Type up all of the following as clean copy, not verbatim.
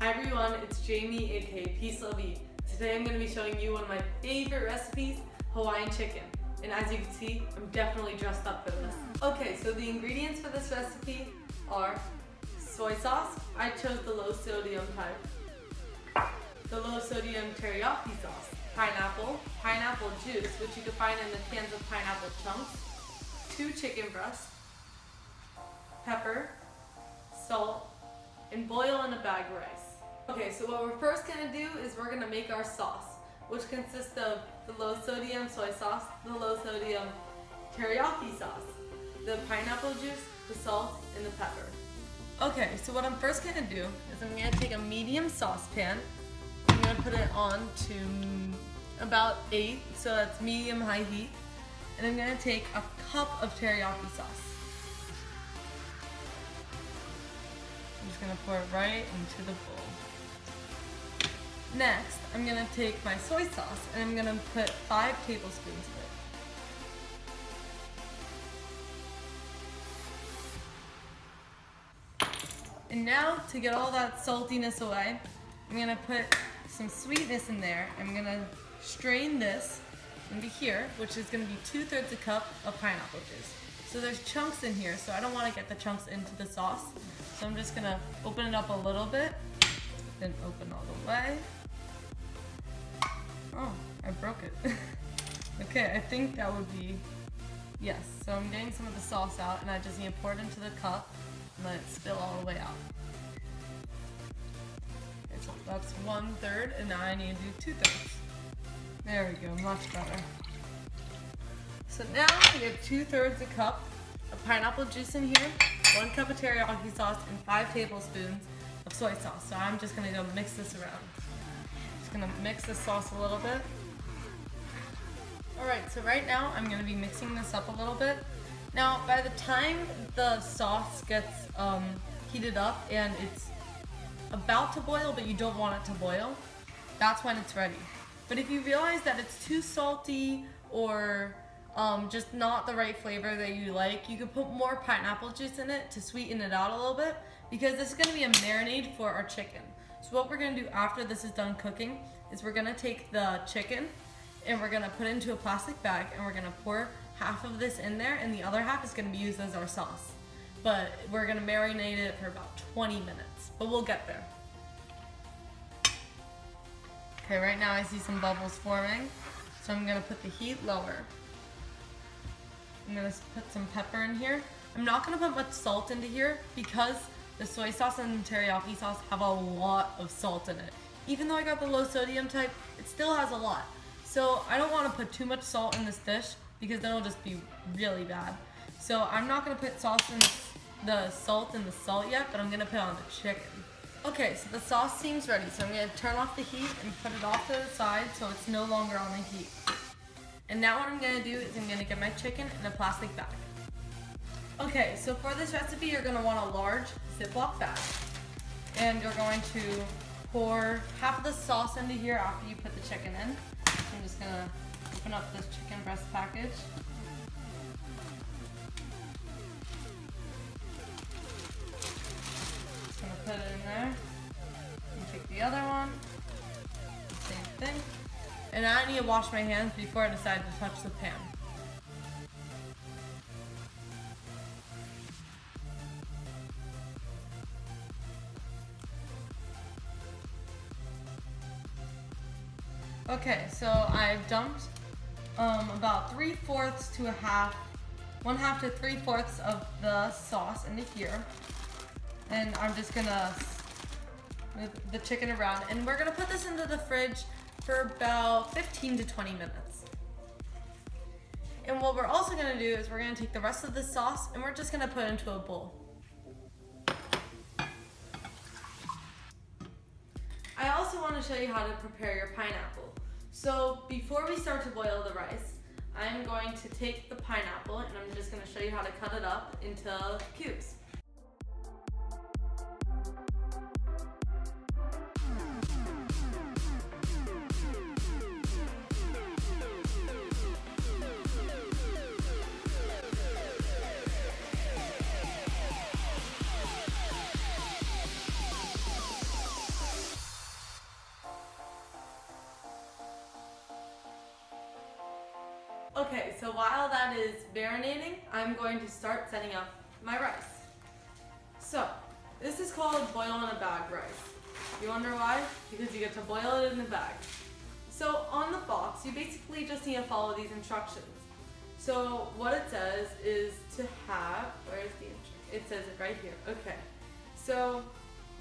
Hi everyone, it's Jamie aka Peace Love Eat. Today I'm going to be showing you one of my favorite recipes, Hawaiian chicken. And as you can see, I'm definitely dressed up for this. Okay, so the ingredients for this recipe are soy sauce. I chose the low sodium type. The low sodium teriyaki sauce. Pineapple juice, which you can find in the cans of pineapple chunks. 2 chicken breasts. Pepper, salt, and boil in a bag of rice. Okay, so what we're first going to do is we're going to make our sauce, which consists of the low sodium soy sauce, the low sodium teriyaki sauce, the pineapple juice, the salt, and the pepper. Okay, so what I'm first going to do is I'm going to take a medium saucepan. I'm going to put it on to about 8, so that's medium-high heat. And I'm going to take a cup of teriyaki sauce. I'm just going to pour it right into the bowl. Next, I'm going to take my soy sauce and I'm going to put 5 tablespoons of it. And now, to get all that saltiness away, I'm going to put some sweetness in there. I'm going to strain this into here, which is going to be 2/3 a cup of pineapple juice. So there's chunks in here, so I don't want to get the chunks into the sauce. So I'm just going to open it up a little bit, then open all the way. Oh, I broke it. Okay, I think that would be, yes. So I'm getting some of the sauce out and I just need to pour it into the cup and let it spill all the way out. Okay, so that's 1/3 and now I need to do 2/3. There we go, much better. So now I get 2/3 a cup of pineapple juice in here, 1 cup of teriyaki sauce, and 5 tablespoons of soy sauce. So I'm just gonna go mix this around. Just gonna mix the sauce a little bit. Alright, so right now I'm gonna be mixing this up a little bit. Now, by the time the sauce gets heated up and it's about to boil, but you don't want it to boil, that's when it's ready. But if you realize that it's too salty or just not the right flavor that you like, you can put more pineapple juice in it to sweeten it out a little bit, because this is going to be a marinade for our chicken. So what we're going to do after this is done cooking is we're going to take the chicken and we're going to put it into a plastic bag and we're going to pour half of this in there and the other half is going to be used as our sauce. But we're going to marinate it for about 20 minutes, but we'll get there. Okay, right now I see some bubbles forming, so I'm going to put the heat lower. I'm going to put some pepper in here. I'm not going to put much salt into here because the soy sauce and the teriyaki sauce have a lot of salt in it. Even though I got the low sodium type, it still has a lot. So I don't want to put too much salt in this dish because then it'll just be really bad. So I'm not going to put sauce in the salt and the salt yet, but I'm going to put it on the chicken. Okay, so the sauce seems ready, so I'm going to turn off the heat and put it off to the side so it's no longer on the heat. And now what I'm going to do is I'm going to get my chicken in a plastic bag. Okay, so for this recipe you're going to want a large Ziploc bag. And you're going to pour half of the sauce into here after you put the chicken in. So I'm just going to open up this chicken breast package. Just going to put it in there. And take the other one. Same thing. And I need to wash my hands before I decide to touch the pan. Okay, so I've dumped about 3/4 to 1/2 to 3/4 of the sauce into here. And I'm just gonna move the chicken around. And we're gonna put this into the fridge for about 15 to 20 minutes. And what we're also going to do is we're going to take the rest of the sauce and we're just going to put it into a bowl. I also want to show you how to prepare your pineapple. So before we start to boil the rice, I'm going to take the pineapple and I'm just going to show you how to cut it up into cubes. Okay, so while that is marinating, I'm going to start setting up my rice. So, this is called boil in a bag rice. You wonder why? Because you get to boil it in a bag. So on the box, you basically just need to follow these instructions. So what it says is to have, where's the instruction? It says it right here. Okay. So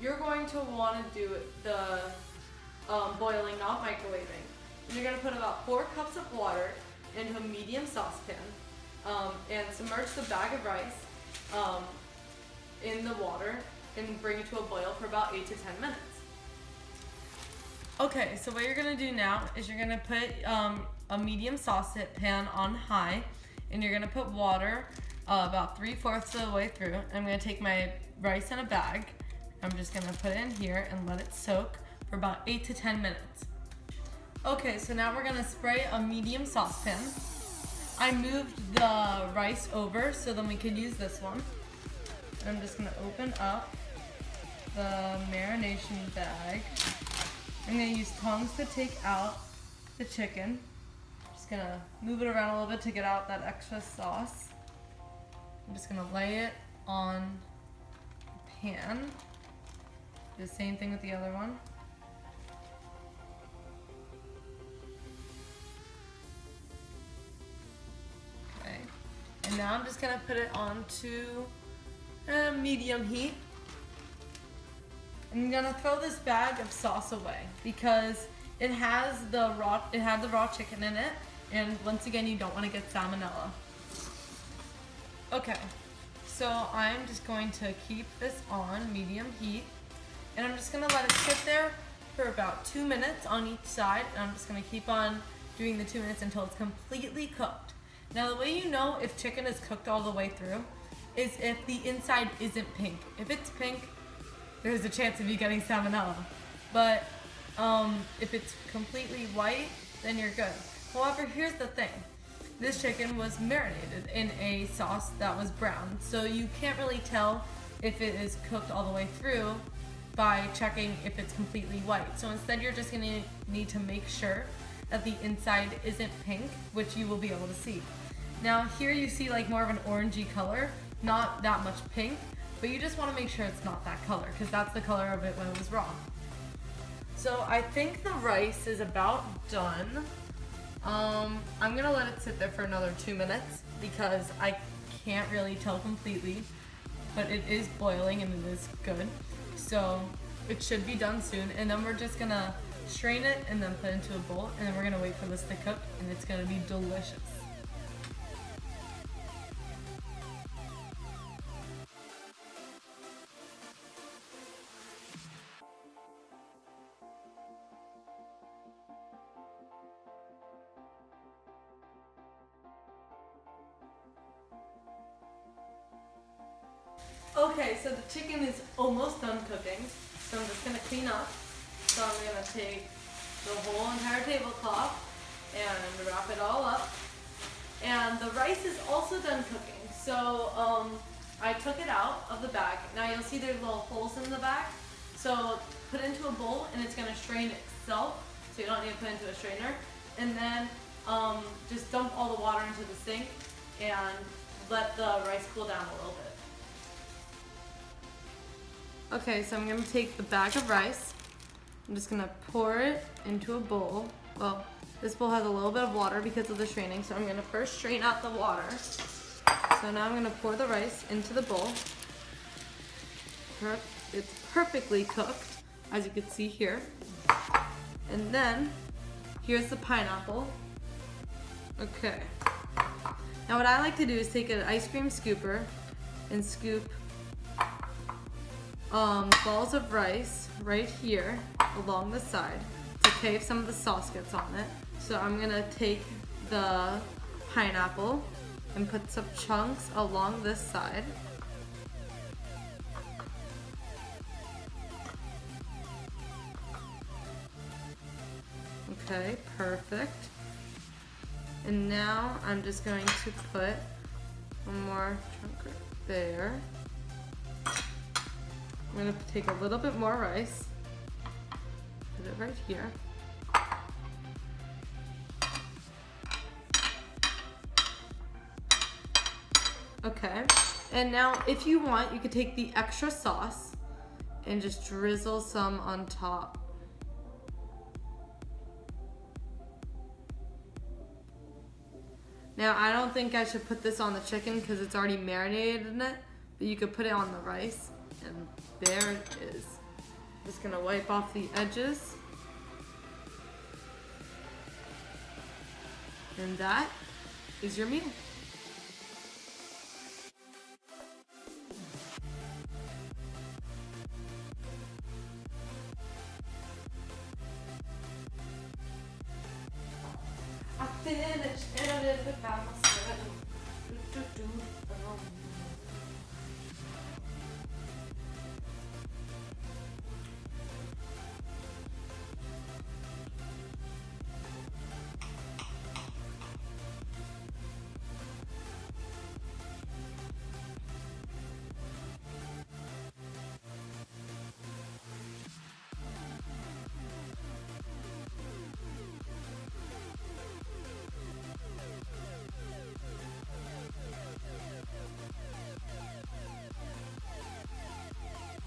you're going to want to do the boiling, not microwaving. And you're going to put about 4 cups of water into a medium saucepan and submerge the bag of rice in the water and bring it to a boil for about 8 to 10 minutes. Okay, so what you're gonna do now is you're gonna put a medium saucepan on high, and you're gonna put water about 3/4 of the way through. I'm gonna take my rice in a bag. I'm just gonna put it in here and let it soak for about 8 to 10 minutes. Okay, so now we're gonna spray a medium saucepan. I moved the rice over so then we could use this one. I'm just gonna open up the marination bag. I'm gonna use tongs to take out the chicken. Just gonna move it around a little bit to get out that extra sauce. I'm just gonna lay it on the pan. Do the same thing with the other one. Okay. And now I'm just gonna put it onto medium heat. I'm gonna throw this bag of sauce away because it had the raw chicken in it, and once again, you don't want to get salmonella. Okay, so I'm just going to keep this on medium heat, and I'm just gonna let it sit there for about 2 minutes on each side, and I'm just gonna keep on doing the 2 minutes until it's completely cooked. Now, the way you know if chicken is cooked all the way through is if the inside isn't pink. If it's pink, there's a chance of you getting salmonella. But if it's completely white, then you're good. However, here's the thing. This chicken was marinated in a sauce that was brown, so you can't really tell if it is cooked all the way through by checking if it's completely white. So instead, you're just gonna need to make sure that the inside isn't pink, which you will be able to see. Now here you see like more of an orangey color, not that much pink, but you just want to make sure it's not that color because that's the color of it when it was raw. So I think the rice is about done. I'm gonna let it sit there for another 2 minutes because I can't really tell completely, but it is boiling and it is good. So it should be done soon, and then we're just gonna strain it and then put it into a bowl, and then we're gonna wait for this to cook, and it's gonna be delicious. Okay, so the chicken is almost done cooking, so I'm just gonna clean up. So I'm gonna take the whole entire tablecloth and wrap it all up. And the rice is also done cooking. So I took it out of the bag. Now you'll see there's little holes in the bag. So put it into a bowl and it's gonna strain itself. So you don't need to put it into a strainer. And then just dump all the water into the sink and let the rice cool down a little bit. Okay, so I'm gonna take the bag of rice. I'm just gonna pour it into a bowl. Well, this bowl has a little bit of water because of the straining, so I'm gonna first strain out the water. So now I'm gonna pour the rice into the bowl. It's perfectly cooked, as you can see here. And then, here's the pineapple. Okay. Now what I like to do is take an ice cream scooper and scoop balls of rice right here along the side. It's okay if some of the sauce gets on it. So I'm gonna take the pineapple and put some chunks along this side. Okay, perfect. And now I'm just going to put one more chunk right there. I'm gonna take a little bit more rice, put it right here. Okay, and now if you want, you could take the extra sauce and just drizzle some on top. Now, I don't think I should put this on the chicken because it's already marinated in it, but you could put it on the rice, and there it is. Just gonna wipe off the edges. And that is your meal. I finished and I did it by myself.